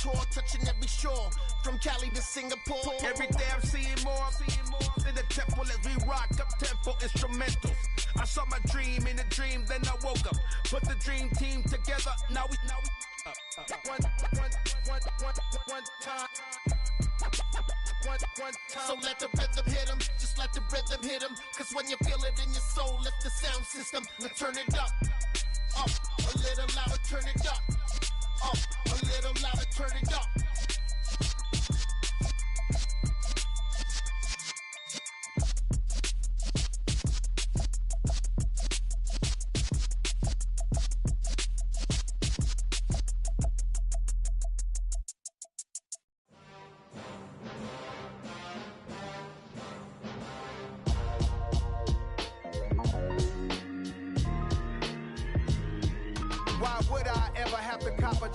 tour, touching every shore, from Cali to Singapore. Every day I'm seeing more in the temple as we rock up tempo instrumentals. I saw my dream in a dream, then I woke up. Put the dream team together, now we one time. So let the rhythm hit 'em, just let the rhythm hit 'em. Cause when you feel it in your soul, lift the sound system and turn it up. Up, a little louder, turn it up. Up, a little louder, turn it up.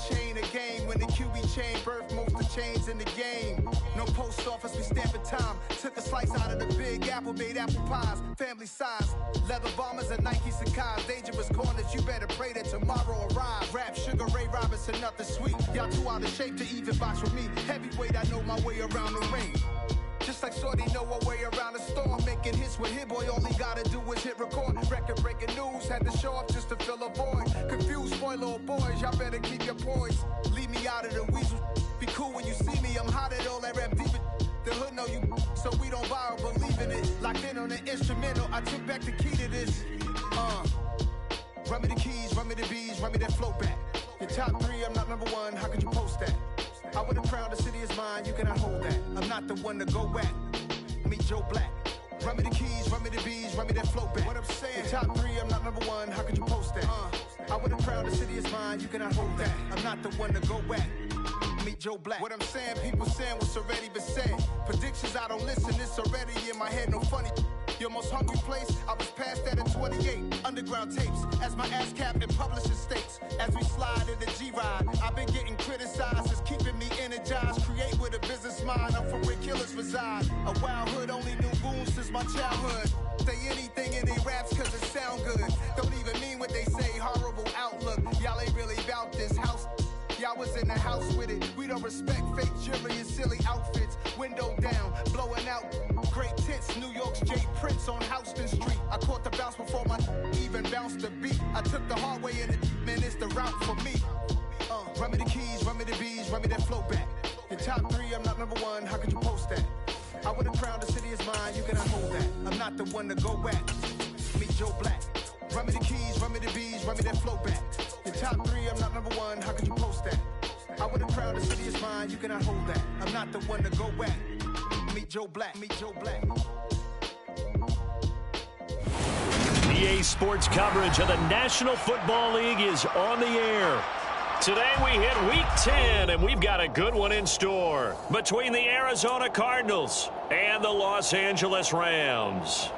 Chain a game when the QB chain birthed most of chains in the game. No post office, we stamping time. Took a slice out of the big apple, made apple pies, family size. Leather bombers and Nike Sacai's. Dangerous corners, you better pray that tomorrow arrives. Rap, Sugar Ray Robinson, nothing sweet. Y'all too out of shape to even box with me. Heavyweight, I know my way around the ring. Just like Shorty know her way around the storm. Making hits with Hit Boy, all he gotta do is hit record. Record breaking news, had to show up just to fill a void. Confused boy, little boys, y'all better keep your poise. Leave me out of the weasel. Be cool when you see me, I'm hot at all that rap deep. The hood know you, so we don't borrow, believe in it. Locked in on the instrumental, I took back the key to this. Run me the keys, run me the bees, run me that flow back. Your top three, I'm not number one, how could you post that? I would have crowned the city is mine, you cannot hold that. I'm not the one to go back. Meet Joe Black. Run me the keys, run me the bees, run me that flow back. What I'm saying, the top three, I'm not number one, how could you post that? I would have crowned the city is mine, you cannot hold that. I'm not the one to go back. Meet Joe Black. What I'm saying, people saying what's already been said. Predictions, I don't listen, it's already in my head, no funny. Your most hungry place, I was past that at 28. Underground tapes, as my ass cap in publishing states. As we slide in the G-Ride, I've been getting criticized, it's keeping me energized. Create with a business mind, I'm from where killers reside. A wild hood, only knew goons since my childhood. Say anything in they raps cause it sound good. Don't even mean what they say, horrible outlook. Y'all ain't really about this house. Y'all was in the house with it. We don't respect fake jewelry and silly outfits. Window down, blowing out great tits. New York's J. Prince on Houston Street. I caught the bounce before my even bounced the beat. I took the hard way in it, man, it's the route for me. Run me the keys, run me the bees, run me that flow back. Your top three, I'm not number one, how could you post that? I would have crowned the city is mine, you cannot hold that. I'm not the one to go back. Meet Joe Black. Run me the keys, run me the bees, run me that flow back. Your top three, I'm not number one, how could you post that? I would have crowned the city is mine, you cannot hold that. I'm not the one to go back. Meet Joe Black, meet Joe Black. EA Sports coverage of the National Football League is on the air. Today we hit Week 10, and we've got a good one in store between the Arizona Cardinals and the Los Angeles Rams.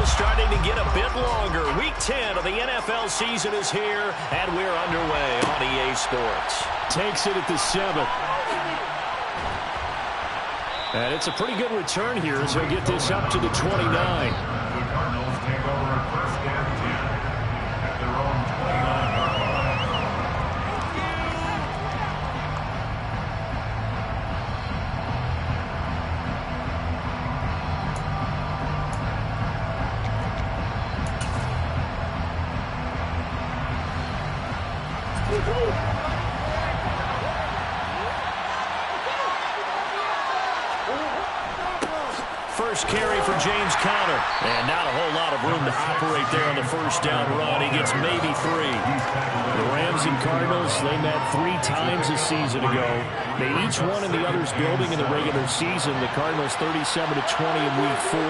Starting to get a bit longer. Week 10 of the NFL season is here, and we're underway on EA Sports. Takes it at the 7. And it's a pretty good return here as he'll get this up to the 29. The Cardinals take over first and 10 at their own 29-yard line. First carry for James Conner. And not a whole lot of room to operate there on the first down run. He gets maybe 3. The Rams and Cardinals, they met 3 times a season ago. They each won in the other's building in the regular season. The Cardinals 37-20 in Week 4.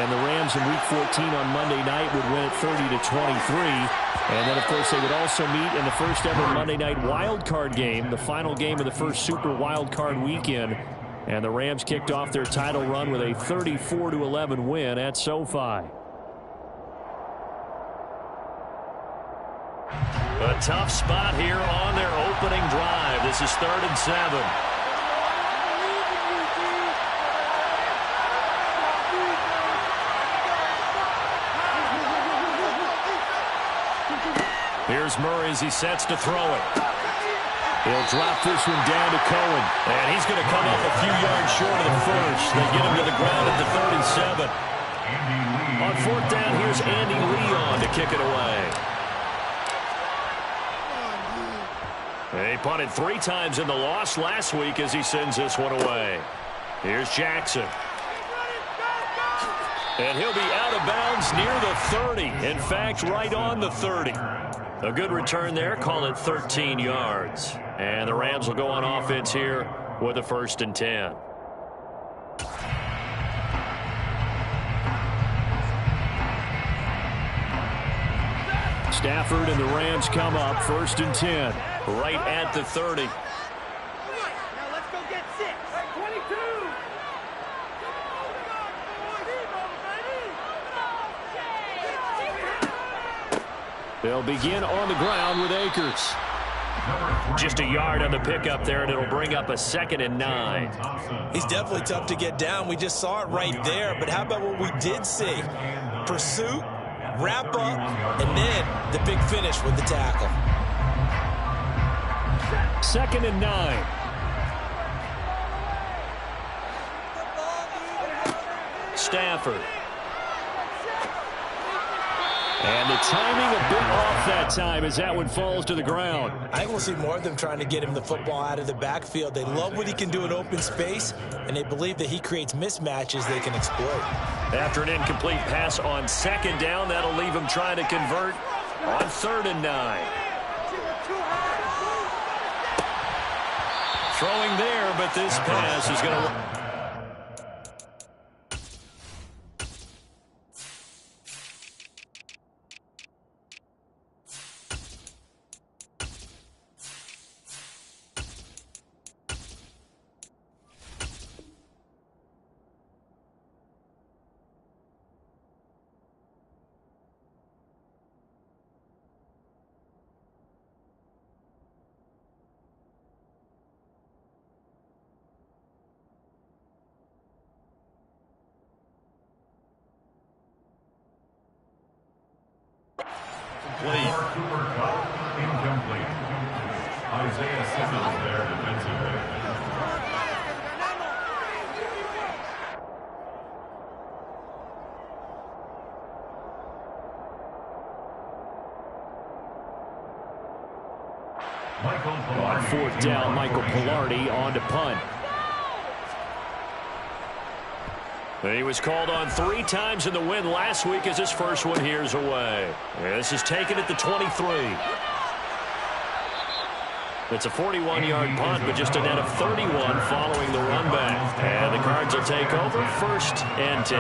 And the Rams in Week 14 on Monday night would win it 30-23. And then, of course, they would also meet in the first ever Monday night wild card game, the final game of the first Super Wild Card weekend. And the Rams kicked off their title run with a 34-11 win at SoFi. A tough spot here on their opening drive. This is 3rd and 7. Here's Murray as he sets to throw it. He'll drop this one down to Cohen. And he's going to come up a few yards short of the first. They get him to the ground at the 37. On 4th down, here's Andy Lee on to kick it away. He punted 3 times in the loss last week as he sends this one away. Here's Jackson. And he'll be out of bounds near the 30. In fact, right on the 30. A good return there. Call it 13 yards. And the Rams will go on offense here with a 1st and 10. Stafford and the Rams come up 1st and 10. Right at the 30. Now let's go get 6. 22. They'll begin on the ground with Akers. Just a yard on the pickup there, and it'll bring up a 2nd and 9. He's definitely tough to get down. We just saw it right there. But how about what we did see? Pursuit, wrap up, and then the big finish with the tackle. 2nd and 9. Stafford. And the timing a bit off that time as that one falls to the ground. I think we'll see more of them trying to get him the football out of the backfield. They love what he can do in open space, and they believe that he creates mismatches they can exploit. After an incomplete pass on 2nd down, that'll leave him trying to convert on 3rd and 9. Throwing there, but this pass is going to... Cooper Kupp, incomplete. Isaiah Simmons there, defensive end. On 4th down, Michael Pilardi on to punt. He was called on 3 times in the win last week as his first one here's away. This is taken at the 23. It's a 41-yard punt, but just a net of 31 following the run back. And the Cards will take over 1st and 10.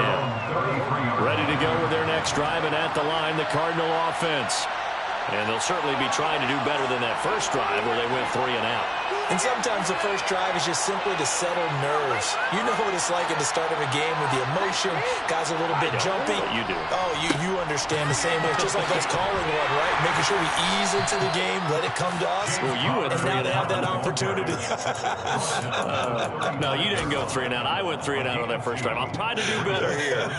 Ready to go with their next drive, and at the line, the Cardinal offense. And they'll certainly be trying to do better than that first drive where they went 3 and out. And sometimes the first drive is just simply to settle nerves. You know what it's like at the start of a game with the emotion. Guys are a little bit jumpy. You do. Oh, you understand the same way. It's just like us calling one, right? Making sure we ease into the game, let it come to us. Well, you went 3 and now out. they have that opportunity. No, you didn't go 3 and out. I went 3 and out on that first drive. I'm trying to do better here.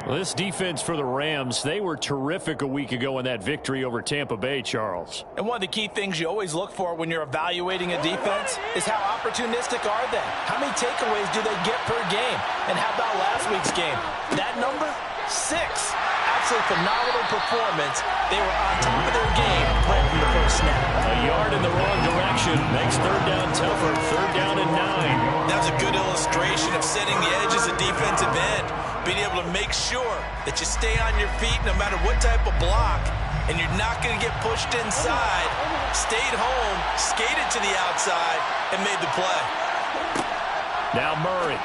Well, this defense for the Rams, they were terrific a week ago in that victory over Tampa Bay, Charles. And one of the key things you always look for when you're evaluating a defense is how opportunistic are they? How many takeaways do they get per game? And how about last week's game? That number? 6. Absolutely phenomenal performance. They were on top of their game right from the first snap. A yard in the wrong direction makes 3rd down tougher. 3rd down and 9. That was a good illustration of setting the edge as a defensive end. Being able to make sure that you stay on your feet no matter what type of block, and you're not going to get pushed inside. Stayed home, skated to the outside, and made the play. Now Murray.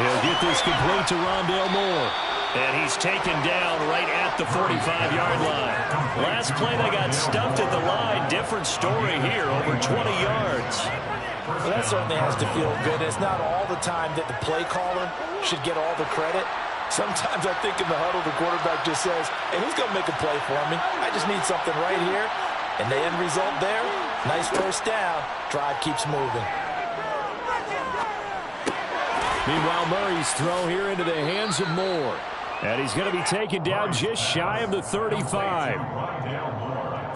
He'll get this complete to Rondale Moore. And he's taken down right at the 45-yard line. Last play, they got stuffed at the line. Different story here, over 20 yards. Well, that certainly has to feel good. It's not all the time that the play caller should get all the credit. Sometimes I think in the huddle, the quarterback just says, hey, who's going to make a play for me? I just need something right here. And the end result there, nice first down. Drive keeps moving. Meanwhile, Murray's throw here into the hands of Moore. And he's going to be taken down just shy of the 35.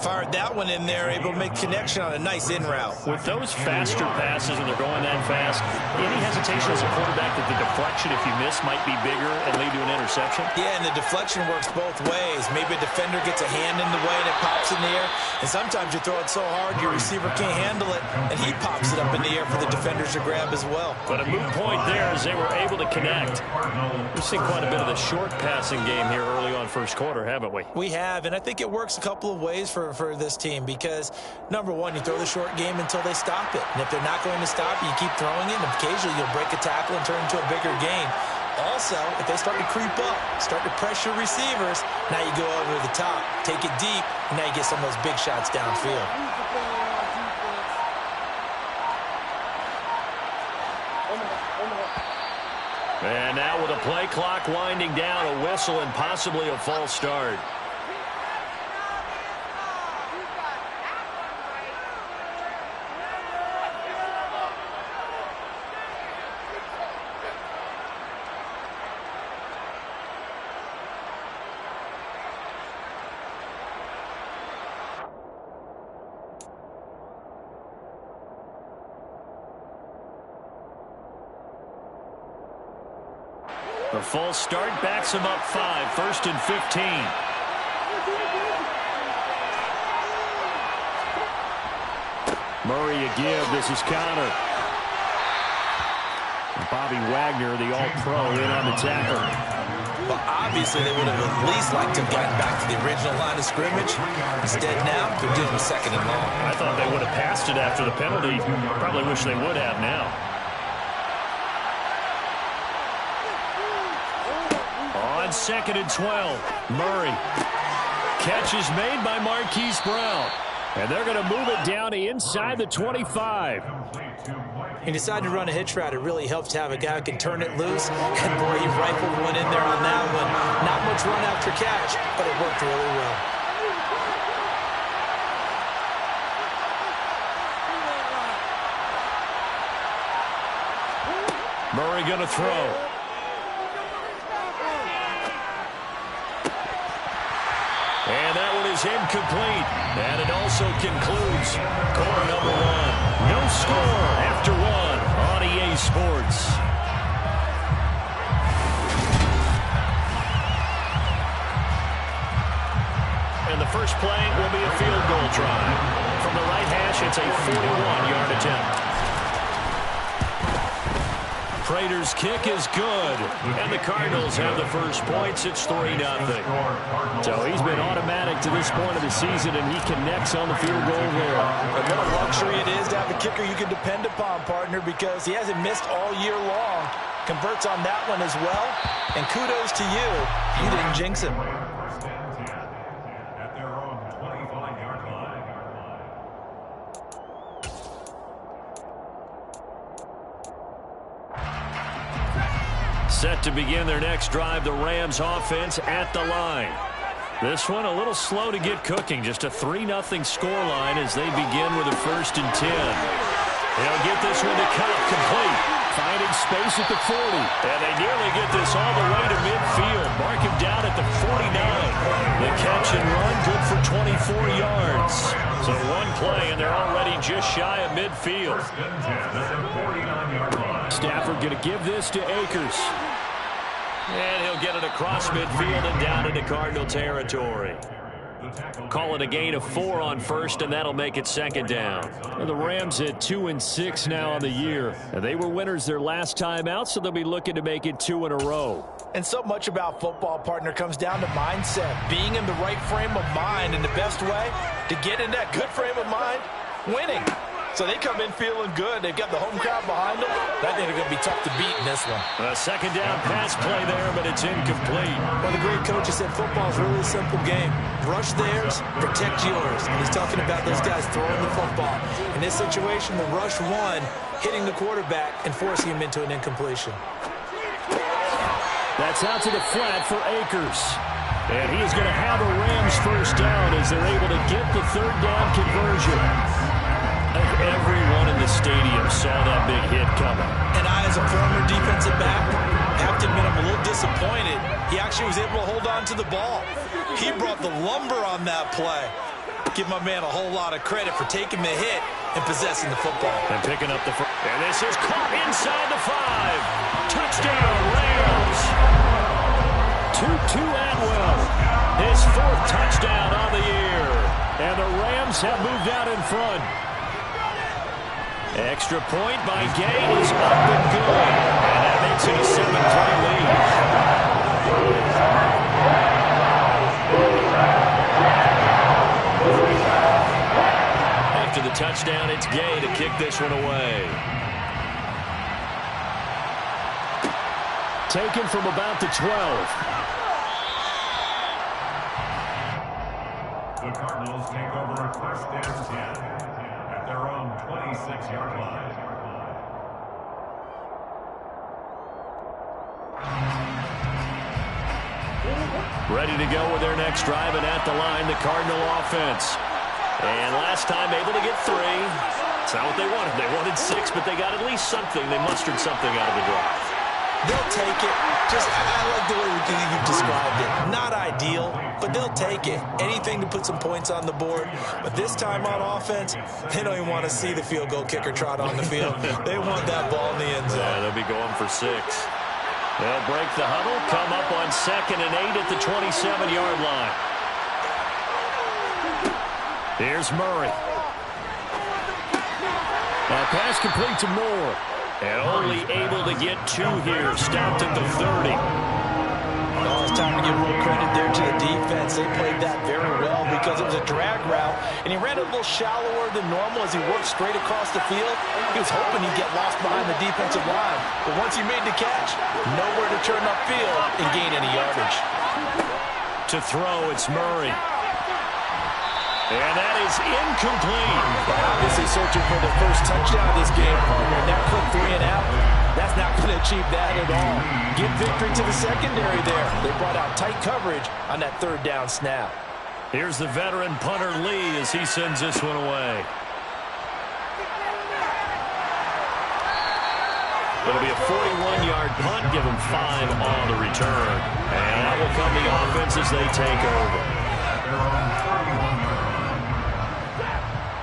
Fired that one in there, able to make connection on a nice in route. With those faster passes and they're going that fast, any hesitation as a quarterback that the deflection, if you miss, might be bigger and lead to an interception? Yeah, and the deflection works both ways. Maybe a defender gets a hand in the way and it pops in the air. And sometimes you throw it so hard your receiver can't handle it, and he pops it up in the air for the defenders to grab as well. But a moot point there as they were able to connect. We've seen quite a bit of the short passing game here early on first quarter, haven't we? We have, and I think it works a couple of ways for this team because, number one, you throw the short game until they stop it. And if they're not going to stop it, you keep throwing it, and occasionally you'll break a tackle and turn it into a bigger gain. Also, if they start to creep up, start to pressure receivers, now you go over the top, take it deep, and now you get some of those big shots downfield. And now with a play clock winding down, a whistle and possibly a false start. The false start backs him up 5, 1st and 15. Murray a give. This is Conner. Bobby Wagner, the all-pro, in on the tackle. Well, obviously they would have at least liked to have gotten back to the original line of scrimmage. Instead now, they're doing second and long. I thought they would have passed it after the penalty. Probably wish they would have now. On 2nd and 12, Murray. Catch is made by Marquise Brown. And they're going to move it down to inside the 25. He decided to run a hitch route. It really helps to have a guy who can turn it loose. And boy, he rifled one in there on that one. Not much run after catch, but it worked really well. Murray going to throw. And that one is incomplete. And it also concludes quarter number 1. No score after 1 on EA Sports. And the first play will be a field goal drive. From the right hash, it's a 41-yard attempt. Prater's kick is good, and the Cardinals have the first points. It's 3-0. So he's been automatic to this point of the season, and he connects on the field goal there. But what a luxury it is to have a kicker you can depend upon, partner, because he hasn't missed all year long. Converts on that one as well, and kudos to you. You didn't jinx him. Set to begin their next drive, the Rams offense at the line. This one a little slow to get cooking. Just a 3-0 scoreline as they begin with a 1st and 10. They'll get this one to Cup complete. Finding space at the 40. And they nearly get this all the way to midfield. Mark him down at the 49. The catch and run good for 24 yards. So one play and they're already just shy of midfield. Stafford going to give this to Akers. And he'll get it across midfield and down into Cardinal territory. Call it a gain of 4 on 1st, and that'll make it 2nd down. And the Rams at 2-6 now on the year. And they were winners their last time out, so they'll be looking to make it 2 in a row. And so much about football, partner, comes down to mindset. Being in the right frame of mind, and the best way to get in that good frame of mind, winning. So they come in feeling good. They've got the home crowd behind them. I think they're going to be tough to beat in this one. A 2nd down pass play there, but it's incomplete. Well, the great coach has said football is really a simple game. Rush theirs, protect yours. And he's talking about those guys throwing the football. In this situation, the rush one, hitting the quarterback and forcing him into an incompletion. That's out to the flat for Akers. And he is going to have a Rams first down as they're able to get the third down conversion. Everyone in the stadium saw that big hit coming. And I, as a former defensive back, have to admit I'm a little disappointed. He actually was able to hold on to the ball. He brought the lumber on that play. Give my man a whole lot of credit for taking the hit and possessing the football. And picking up the first. And this is caught inside the 5. Touchdown, Rams. Tutu Atwell, his 4th touchdown on the year. And the Rams have moved out in front. Extra point by Gay is up and good. And that makes it a 7-3 lead. After the touchdown, it's Gay to kick this one away. Taken from about the 12. The Cardinals take over a first and 10 at their own 26-yard line. Ready to go with their next drive, and at the line, the Cardinal offense. And last time able to get 3. It's not what they wanted. They wanted 6, but they got at least something. They mustered something out of the drive. They'll take it. I like the way you described it. Not ideal, but they'll take it. Anything to put some points on the board. But this time on offense, they don't even want to see the field goal kicker trot on the field. They want that ball in the end zone. Yeah, they'll be going for 6. They'll break the huddle, come up on 2nd and 8 at the 27-yard line. Here's Murray. A pass complete to Moore. And only able to get 2 here. Stopped at the 30. Oh, it's time to give real credit there to the defense. They played that very well because it was a drag route. And he ran a little shallower than normal as he worked straight across the field. He was hoping he'd get lost behind the defensive line. But once he made the catch, nowhere to turn upfield and gain any yardage. To throw, it's Murray. And that is incomplete. Obviously searching for the first touchdown of this game, partner. That quick 3 and out, that's not going to achieve that at all. Give victory to the secondary there. They brought out tight coverage on that 3rd down snap. Here's the veteran punter Lee as he sends this one away. It'll be a 41-yard punt. Give them 5 on the return. And that will come the offense as they take over.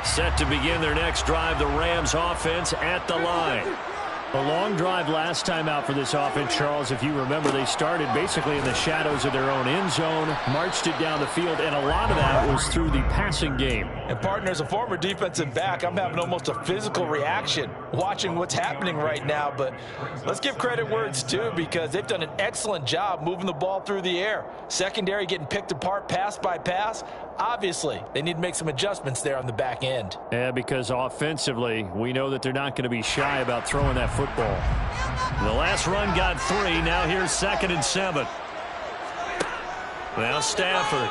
Set to begin their next drive, the Rams offense at the line. A long drive last time out for this offense, Charles. If you remember, they started basically in the shadows of their own end zone, marched it down the field, and a lot of that was through the passing game. And, partner, as a former defensive back, I'm having almost a physical reaction watching what's happening right now. But let's give credit where it's due because they've done an excellent job moving the ball through the air. Secondary getting picked apart pass by pass. Obviously, they need to make some adjustments there on the back end. Yeah, because offensively, we know that they're not going to be shy about throwing that football. The last run got 3. Now here's 2nd and 7. Now Stafford.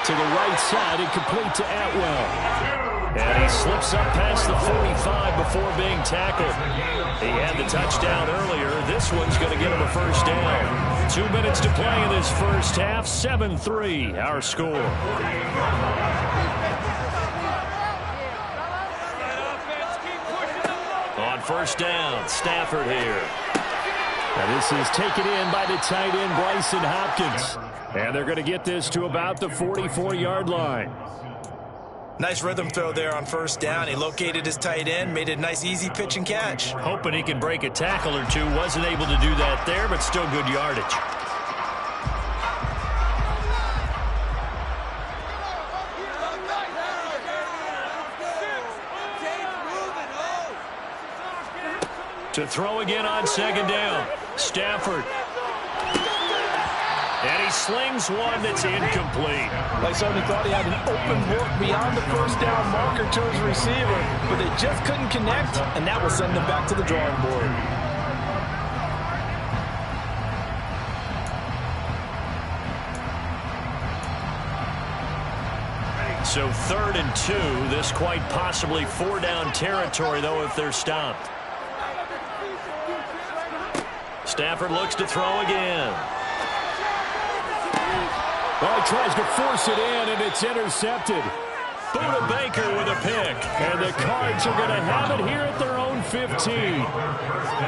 To the right side and complete to Atwell. And he slips up past the 45 before being tackled. He had the touchdown earlier. This one's going to get him a first down. 2 minutes to play in this first half. 7-3, our score. On first down, Stafford here. Now this is taken in by the tight end, Bryson Hopkins. And they're going to get this to about the 44-yard line. Nice rhythm throw there on first down. He located his tight end, made a nice easy pitch and catch. Hoping he can break a tackle or two. Wasn't able to do that there, but still good yardage. To throw again on 2nd down. Stafford. And he slings one that's incomplete. Like somebody thought he had an open look beyond the first down marker to his receiver, but they just couldn't connect, and that will send them back to the drawing board. So 3rd and 2. This quite possibly 4-down territory, though, if they're stopped. Stafford looks to throw again. Well, he tries to force it in, and it's intercepted. Buda Baker with a pick. And the Cards are going to have it here at their own 15.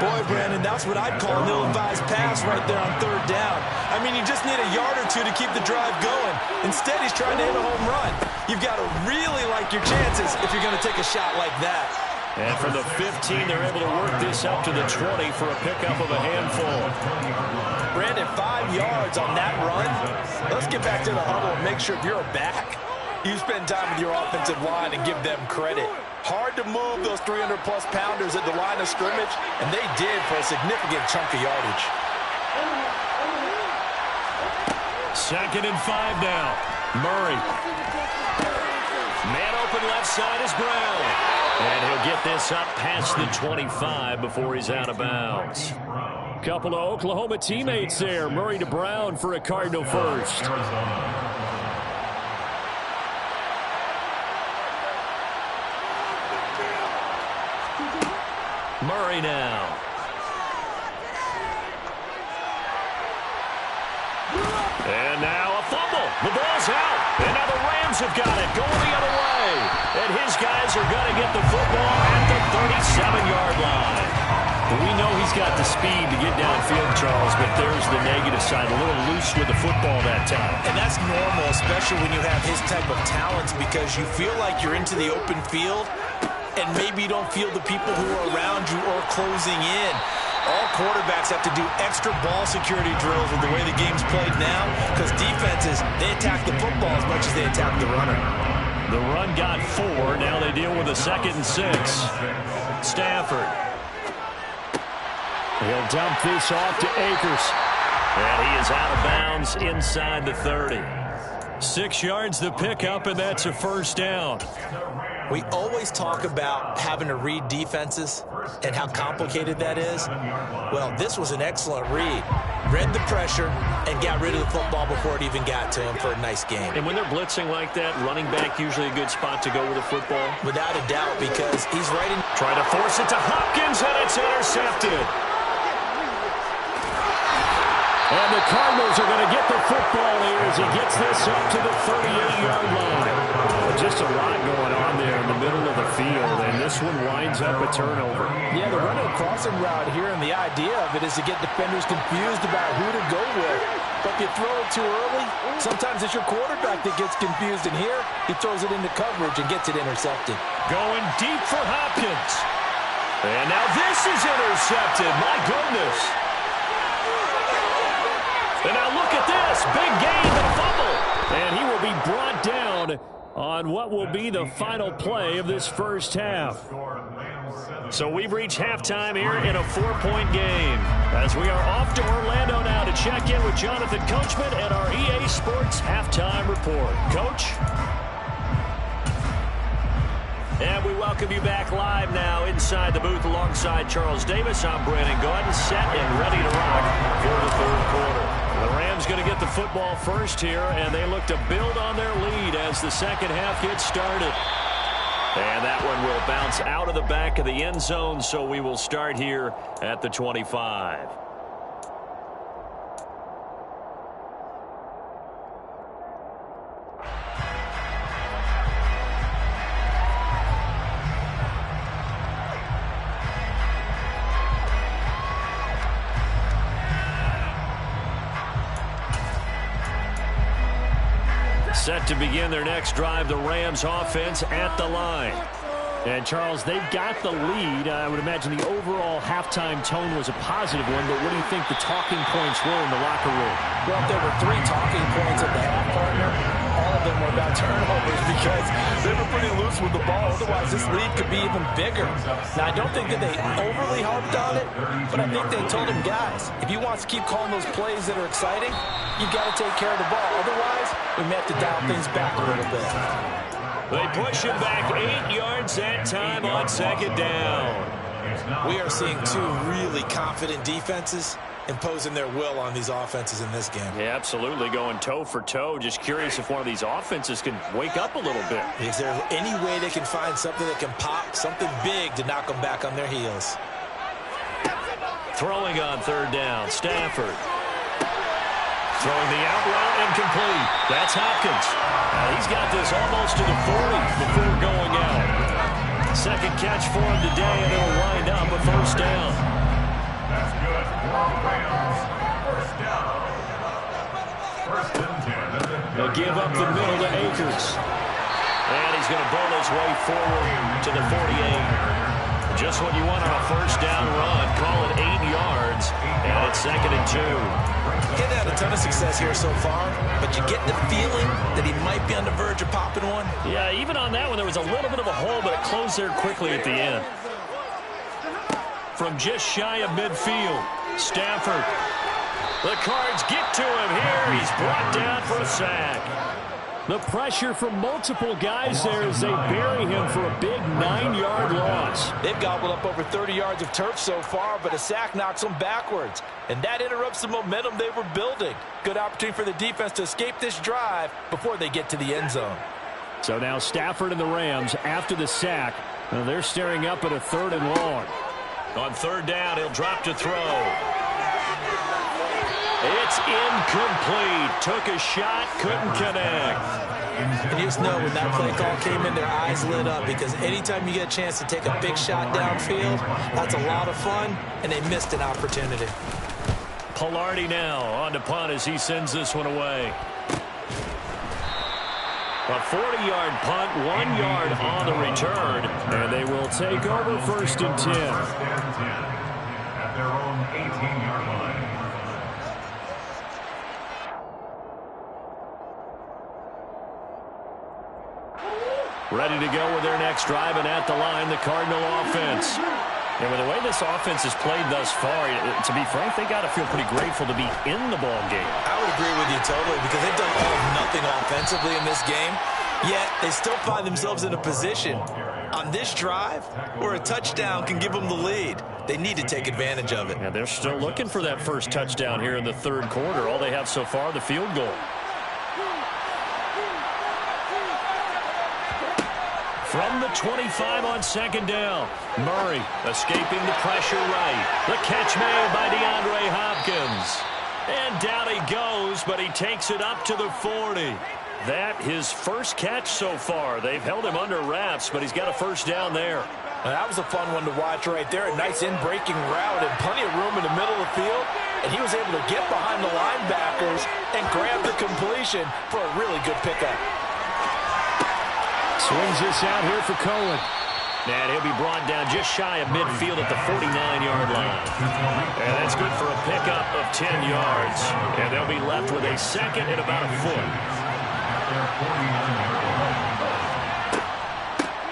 Boy, Brandon, that's what I'd call an ill-advised pass right there on third down. I mean, you just need a yard or two to keep the drive going. Instead, he's trying to hit a home run. You've got to really like your chances if you're going to take a shot like that. And from the 15, they're able to work this up to the 20 for a pickup of a handful. Brandon, 5 yards on that run. Let's get back to the huddle and make sure if you're a back, you spend time with your offensive line and give them credit. Hard to move those 300-plus pounders at the line of scrimmage, and they did for a significant chunk of yardage. 2nd and 5 now. Murray. Man open left side is Brown. And he'll get this up past the 25 before he's out of bounds. Couple of Oklahoma teammates there. Murray to Brown for a Cardinal first. Murray now. And now a fumble. The ball's out. And now the Rams have got it going the other way. And his guys are going to get the football at the 37-yard line. We know he's got the speed to get downfield, Charles, but there's the negative side. A little loose with the football that time. And that's normal, especially when you have his type of talents, because you feel like you're into the open field and maybe you don't feel the people who are around you or closing in. All quarterbacks have to do extra ball security drills with the way the game's played now, because defenses, they attack the football as much as they attack the runner. The run got 4. Now they deal with a 2nd and 6. Stafford. He'll dump this off to Akers. And he is out of bounds inside the 30. 6 yards the pickup, and that's a first down. We always talk about having to read defenses and how complicated that is. Well, this was an excellent read. Read the pressure and got rid of the football before it even got to him for a nice game. And when they're blitzing like that, running back usually a good spot to go with the football? Without a doubt, because he's right in. Try to force it to Hopkins, and it's intercepted. And the Cardinals are going to get the football here as he gets this up to the 38-yard line. Just a lot going on there in the middle of the field, and this one winds up a turnover. Yeah, the running crossing route here, and the idea of it is to get defenders confused about who to go with. But if you throw it too early, sometimes it's your quarterback that gets confused, and here he throws it into coverage and gets it intercepted. Going deep for Hopkins. And now this is intercepted. My goodness. And now look at this. Big gain and a fumble. And he will be brought down on what will be the final play of this first half. So we've reached halftime here in a 4-point game. As we are off to Orlando now to check in with Jonathan Coachman and our EA Sports Halftime Report. Coach? And we welcome you back live now inside the booth alongside Charles Davis. I'm Brandon Gaudin, set and ready to rock for the third quarter. The Rams going to get the football first here, and they look to build on their lead as the second half gets started. And that one will bounce out of the back of the end zone, so we will start here at the 25. Set to begin their next drive, the Rams offense at the line. And, Charles, they've got the lead. I would imagine the overall halftime tone was a positive one, but what do you think the talking points were in the locker room? Well, there were 3 talking points at the half, partner. All of them were about turnovers because they were pretty loose with the ball. Otherwise, this lead could be even bigger. Now, I don't think that they overly harped on it, but I think they told him, guys, if you want to keep calling those plays that are exciting, you got to take care of the ball. Otherwise, we may have to dial things back a little bit. They push him back 8 yards that time on second down. We are seeing 2 really confident defenses imposing their will on these offenses in this game. Yeah, absolutely, going toe for toe. Just curious if one of these offenses can wake up a little bit. Is there any way they can find something that can pop, something big to knock them back on their heels? Throwing on third down, Stafford. Throwing the out route, incomplete. That's Hopkins. He's got this almost to the 40 before going out. Second catch for him today, and it'll wind up a first down. That's good. Rams, first down. First and 10. They'll give up the middle to Akers. And he's going to burn his way forward to the 48. Just what you want on a first down run. Call it 8 yards, and it's 2nd and 2. He's had a ton of success here so far, but you get the feeling that he might be on the verge of popping one. Yeah, even on that one, there was a little bit of a hole, but it closed there quickly at the end. From just shy of midfield, Stafford. The Cards get to him here. He's brought down for a sack. The pressure from multiple guys there as they bury him for a big 9-yard loss. They've gobbled up over 30 yards of turf so far, but a sack knocks them backwards. And that interrupts the momentum they were building. Good opportunity for the defense to escape this drive before they get to the end zone. So now Stafford and the Rams, after the sack, they're staring up at a 3rd and long. On third down, he'll drop to throw. It's incomplete. Took a shot, couldn't connect. And you just know when that play call came in, their eyes lit up, because anytime you get a chance to take a big shot downfield, that's a lot of fun, and they missed an opportunity. Palardy now on to punt as he sends this one away. A 40-yard punt, 1 yard on the return, and they will take over 1st and 10. First and 10 at their own 18-yard line. Ready to go with their next drive, and at the line, the Cardinal offense. And with the way this offense has played thus far, to be frank, they got to feel pretty grateful to be in the ball game. I would agree with you totally, because they've done all of nothing offensively in this game, yet they still find themselves in a position on this drive where a touchdown can give them the lead. They need to take advantage of it. And they're still looking for that first touchdown here in the 3rd quarter. All they have so far, the field goal. From the 25 on 2nd down, Murray escaping the pressure right. The catch made by DeAndre Hopkins. And down he goes, but he takes it up to the 40. That his first catch so far. They've held him under wraps, but he's got a first down there. Now, that was a fun one to watch right there. A nice in-breaking route and plenty of room in the middle of the field. And he was able to get behind the linebackers and grab the completion for a really good pickup. Swings this out here for Cohen. And he'll be brought down just shy of midfield at the 49-yard line. And that's good for a pickup of 10 yards. And they'll be left with a 2nd and about a foot.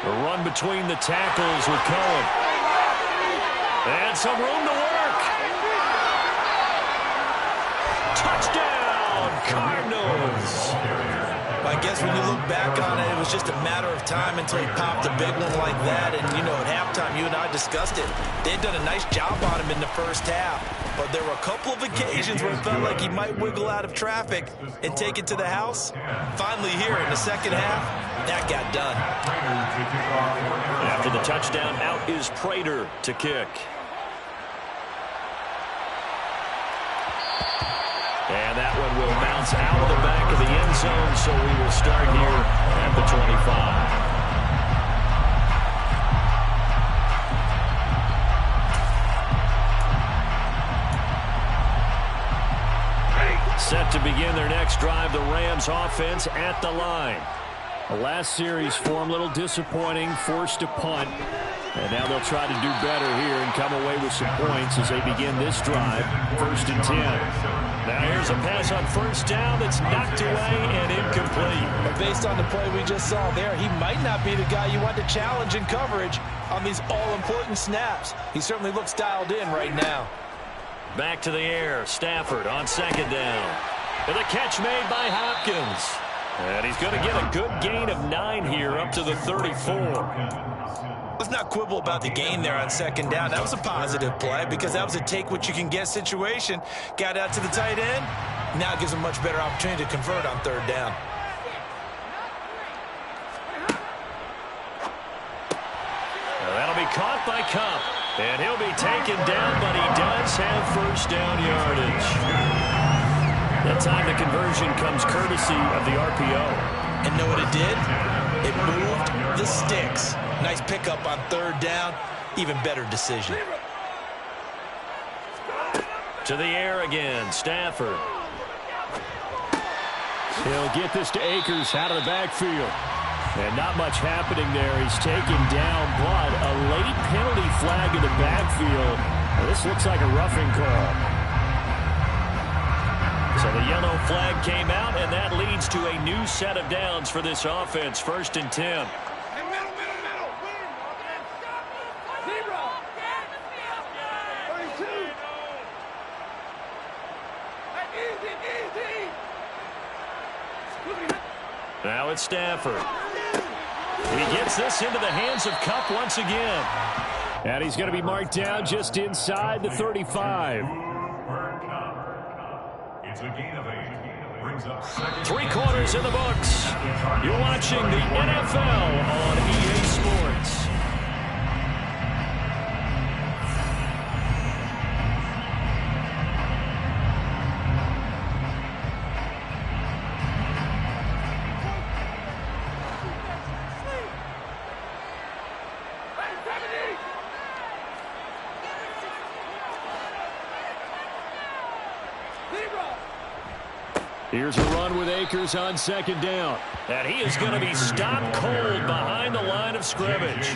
A run between the tackles with Cohen. And some room to work. Touchdown, Cardinals. I guess when you look back on it, it was just a matter of time until he popped a big one like that. And, you know, at halftime, you and I discussed it. They'd done a nice job on him in the first half. But there were a couple of occasions where it felt like he might wiggle out of traffic and take it to the house. Finally here in the second half, that got done. After the touchdown, out is Prater to kick. And that one will bounce out of the back of the end zone, so we will start here at the 25. Set to begin their next drive, the Rams offense at the line. The last series for them, a little disappointing, forced to punt. And now they'll try to do better here and come away with some points as they begin this drive, 1st and 10. Now here's a pass on first down that's knocked away and incomplete. But based on the play we just saw there, he might not be the guy you want to challenge in coverage on these all-important snaps. He certainly looks dialed in right now. Back to the air, Stafford on 2nd down. And the catch made by Hopkins. And he's going to get a good gain of 9 here up to the 34. Let's not quibble about the gain there on 2nd down. That was a positive play because that was a take-what-you-can-get situation. Got out to the tight end. Now gives him a much better opportunity to convert on 3rd down. Now that'll be caught by Kupp. And he'll be taken down, but he does have first down yardage. That time the conversion comes courtesy of the RPO. And know what it did? It moved the sticks. Nice pickup on third down. Even better decision. To the air again, Stafford. He'll get this to Akers out of the backfield. And not much happening there. He's taken down, but a late penalty flag in the backfield. Now, this looks like a roughing call. So the yellow flag came out, and that leads to a new set of downs for this offense. 1st and 10. Now it's Stafford. He gets this into the hands of Kupp once again. And he's going to be marked down just inside the 35. It's a gain of 8. Brings up second. 3 quarters in the books. You're watching the NFL on EA Sports. Here's a run with Akers on 2nd down. And he is going to be stopped cold behind the line of scrimmage.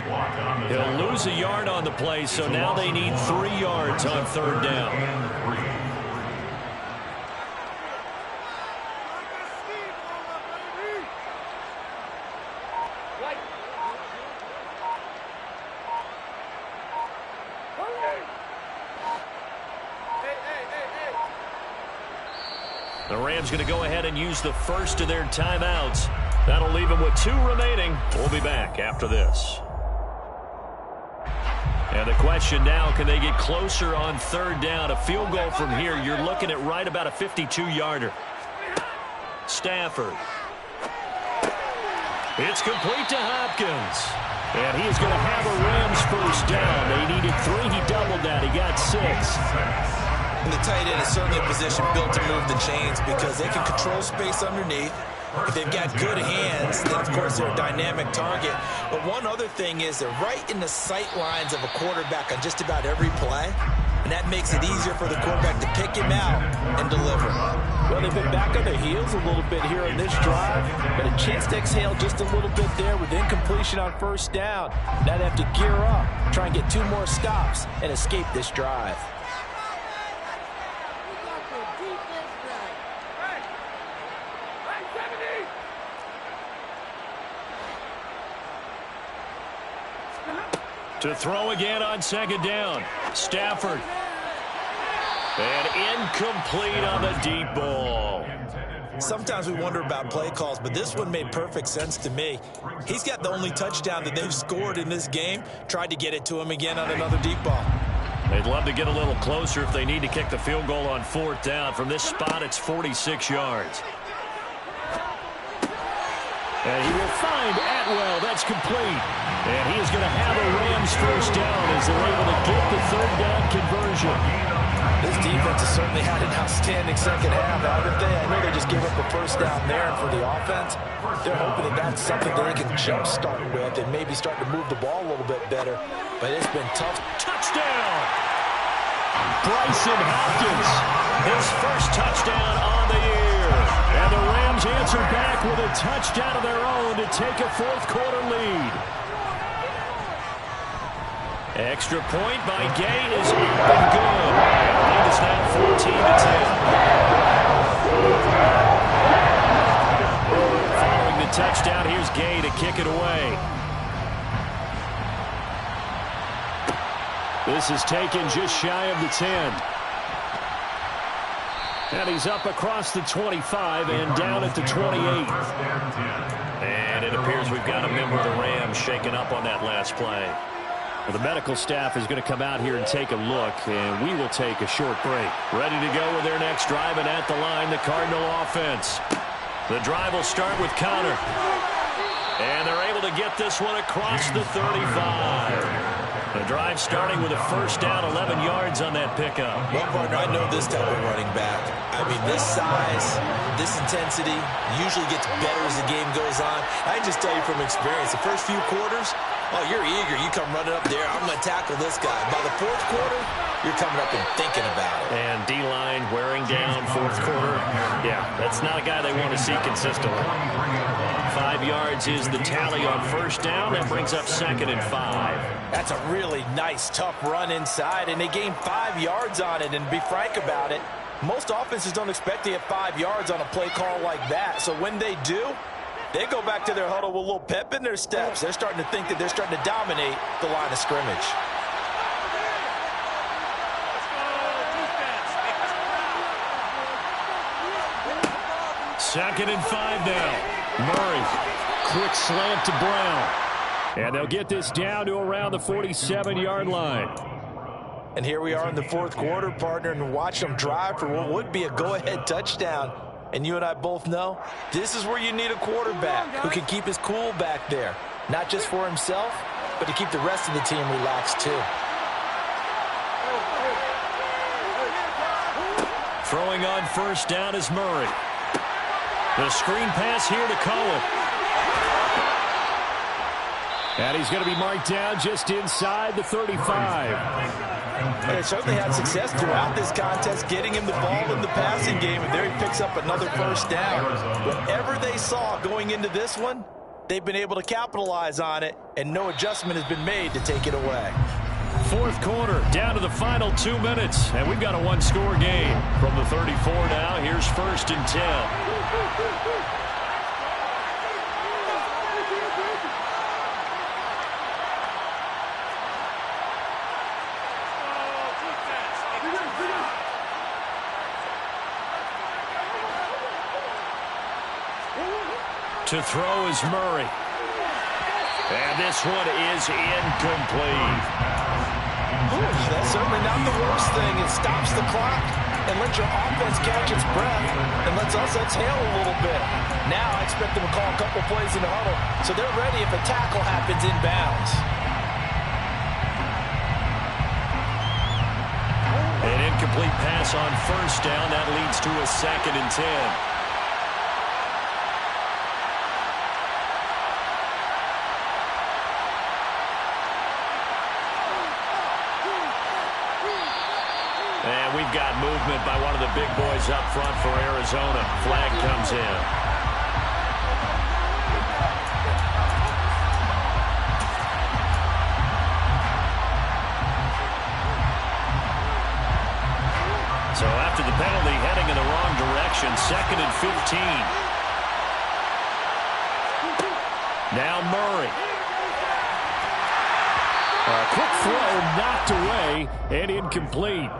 He'll lose a yard on the play, so now they need 3 yards on 3rd down. The Rams going to go ahead and use the first of their timeouts. That'll leave them with 2 remaining. We'll be back after this. And the question now, can they get closer on 3rd down? A field goal from here, you're looking at right about a 52-yarder. Stafford. It's complete to Hopkins. And he is going to have a Rams first down. They needed 3. He doubled that. He got 6. And the tight end is certainly a position built to move the chains because they can control space underneath. If they've got good hands, then, of course, they're a dynamic target. But one other thing is they're right in the sight lines of a quarterback on just about every play. And that makes it easier for the quarterback to pick him out and deliver. Well, they've been back on their heels a little bit here in this drive, but a chance to exhale just a little bit there with incompletion on 1st down. Now they have to gear up, try and get 2 more stops, and escape this drive. To throw again on 2nd down. Stafford. And incomplete on the deep ball. Sometimes we wonder about play calls, but this one made perfect sense to me. He's got the only touchdown that they've scored in this game. Tried to get it to him again on another deep ball. They'd love to get a little closer if they need to kick the field goal on 4th down. From this spot, it's 46 yards. And he will find Atwell. That's complete. And he is going to have a Rams first down as they're able to get the 3rd down conversion. This defense has certainly had an outstanding second half, haven't they? I know they just gave up a first down there, and for the offense, they're hoping that that's something they can jumpstart with and maybe start to move the ball a little bit better. But it's been tough. Touchdown! Bryson Hopkins. His first touchdown on the year. And the Rams answer back with a touchdown of their own to take a 4th quarter lead. Extra point by Gay is up and good. And the lead is now 14-10. Following the touchdown, here's Gay to kick it away. This is taken just shy of the 10. And he's up across the 25 and down at the 28. And it appears we've got a member of the Rams shaken up on that last play. Well, the medical staff is going to come out here and take a look, and we will take a short break. Ready to go with their next drive, and at the line, the Cardinal offense. The drive will start with Conner. And they're able to get this one across the 35. The drive starting with a first down, 11 yards on that pickup. Well, partner, I know this type of running back. I mean, this size, this intensity usually gets better as the game goes on. I can just tell you from experience, the first few quarters, oh, you're eager. You come running up there. I'm going to tackle this guy. By the fourth quarter, you're coming up and thinking about it. And D-line wearing down fourth quarter. Yeah, that's not a guy they want to see consistently. 5 yards is the tally on first down. That brings up 2nd and 5. That's a really nice, tough run inside, and they gained 5 yards on it. And to be frank about it, most offenses don't expect to get 5 yards on a play call like that. So when they do, they go back to their huddle with a little pep in their steps. They're starting to think that they're starting to dominate the line of scrimmage. Second and 5 now. Murray, quick slant to Brown. And they'll get this down to around the 47-yard line. And here we are in the fourth quarter, partner, and watch them drive for what would be a go-ahead touchdown. And you and I both know this is where you need a quarterback who can keep his cool back there. Not just for himself, but to keep the rest of the team relaxed too. Throwing on first down is Murray. The screen pass here to Cohen. And he's going to be marked down just inside the 35. They certainly had success throughout this contest, getting him the ball in the passing game, and there he picks up another first down. Whatever they saw going into this one, they've been able to capitalize on it, and no adjustment has been made to take it away. Fourth quarter, down to the final 2 minutes, and we've got a one-score game. From the 34 now, here's 1st and 10. To throw is Murray. And this one is incomplete. That's certainly not the worst thing. It stops the clock and lets your offense catch its breath and lets us exhale a little bit. Now I expect them to call a couple plays in the huddle so they're ready if a tackle happens inbounds. An incomplete pass on first down. That leads to a 2nd and 10. And we've got movement by one of the big boys up front for Arizona. Flag comes in. So after the penalty, heading in the wrong direction, 2nd and 15. Now Murray. A quick throw knocked away and incomplete.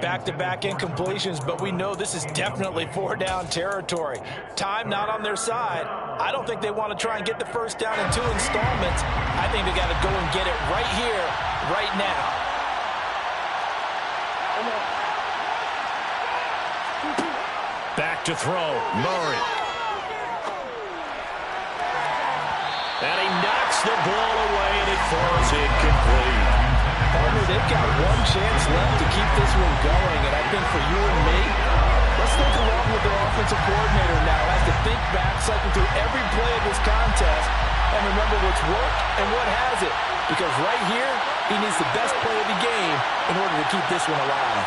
Back-to-back incompletions, but we know this is definitely 4-down territory. Time not on their side. I don't think they want to try and get the first down in 2 installments. I think they got to go and get it right here, right now. Back to throw, Murray. And he knocks the ball away, and it falls incomplete. Partner, they've got one chance left to keep this one going, and I think for you and me, let's think along with their offensive coordinator now as to think back, cycle through every play of this contest, and remember what's worked and what hasn't. Because right here, he needs the best play of the game in order to keep this one alive.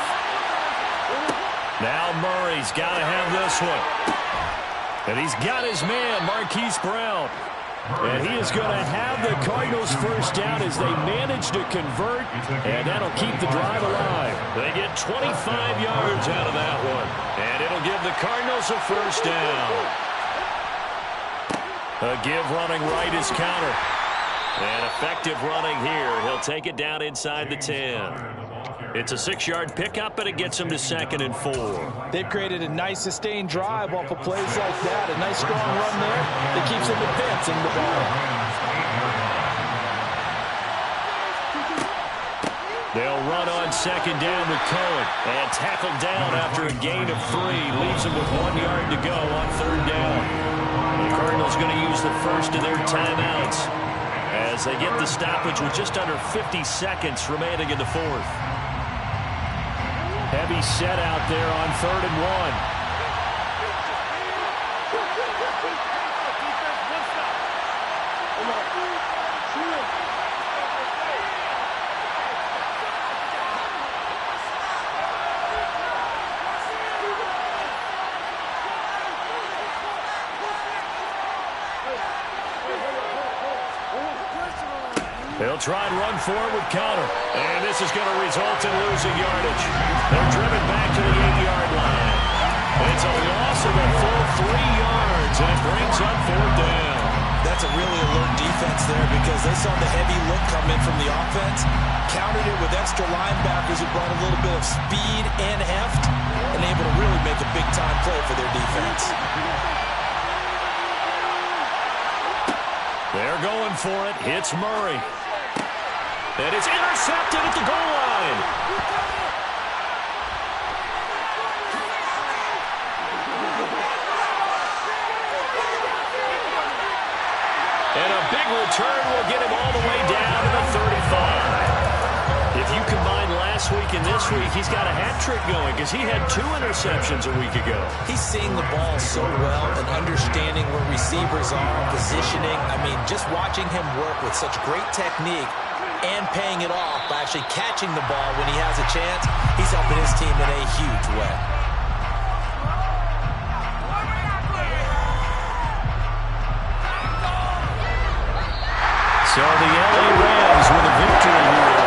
Now Murray's got to have this one. And he's got his man, Marquise Brown. And he is going to have the Cardinals first down as they manage to convert, and that'll keep the drive alive. They get 25 yards out of that one, and it'll give the Cardinals a first down. A give running right is counter. And effective running here. He'll take it down inside the 10. It's a 6-yard pickup, and it gets him to 2nd and 4. They've created a nice sustained drive off of plays like that. A nice strong run there that keeps them advancing the ball. They'll run on 2nd down with Cohen. And tackled down after a gain of 3. Leaves him with 1 yard to go on 3rd down. The Cardinals going to use the first of their timeouts as as they get the stoppage with just under 50 seconds remaining in the fourth. Heavy set out there on 3rd and 1. They'll try and run forward with counter. And this is going to result in losing yardage. They're driven back to the 8-yard line. It's a loss of a full 3 yards, and it brings up 4th down. That's a really alert defense there because they saw the heavy look come in from the offense, countered it with extra linebackers who brought a little bit of speed and heft, and able to really make a big-time play for their defense. They're going for it. Hits Murray. And it's intercepted at the goal line. And a big return will get him all the way down to the 35. If you combine last week and this week, he's got a hat trick going because he had 2 interceptions a week ago. He's seeing the ball so well and understanding where receivers are, positioning. I mean, just watching him work with such great technique and paying it off by actually catching the ball when he has a chance, he's helping his team in a huge way. So the LA Rams with a victory here.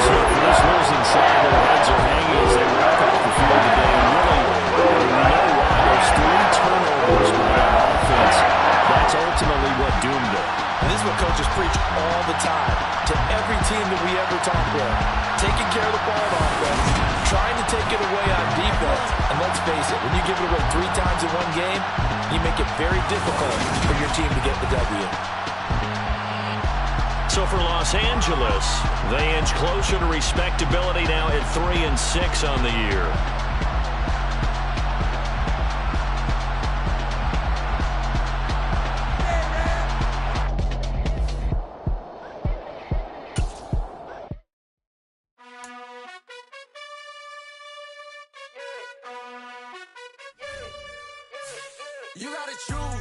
So for this losing side, their heads are hanging as they wrap up the field today. And really, we know why. Those 3 turnovers by that offense, that's ultimately what doomed it. And this is what coaches preach all the time to every team that we ever talk with. Taking care of the ball on offense, trying to take it away on defense. And let's face it, when you give it away 3 times in one game, you make it very difficult for your team to get the W. So for Los Angeles, they inch closer to respectability now at 3-6 on the year. You gotta choose.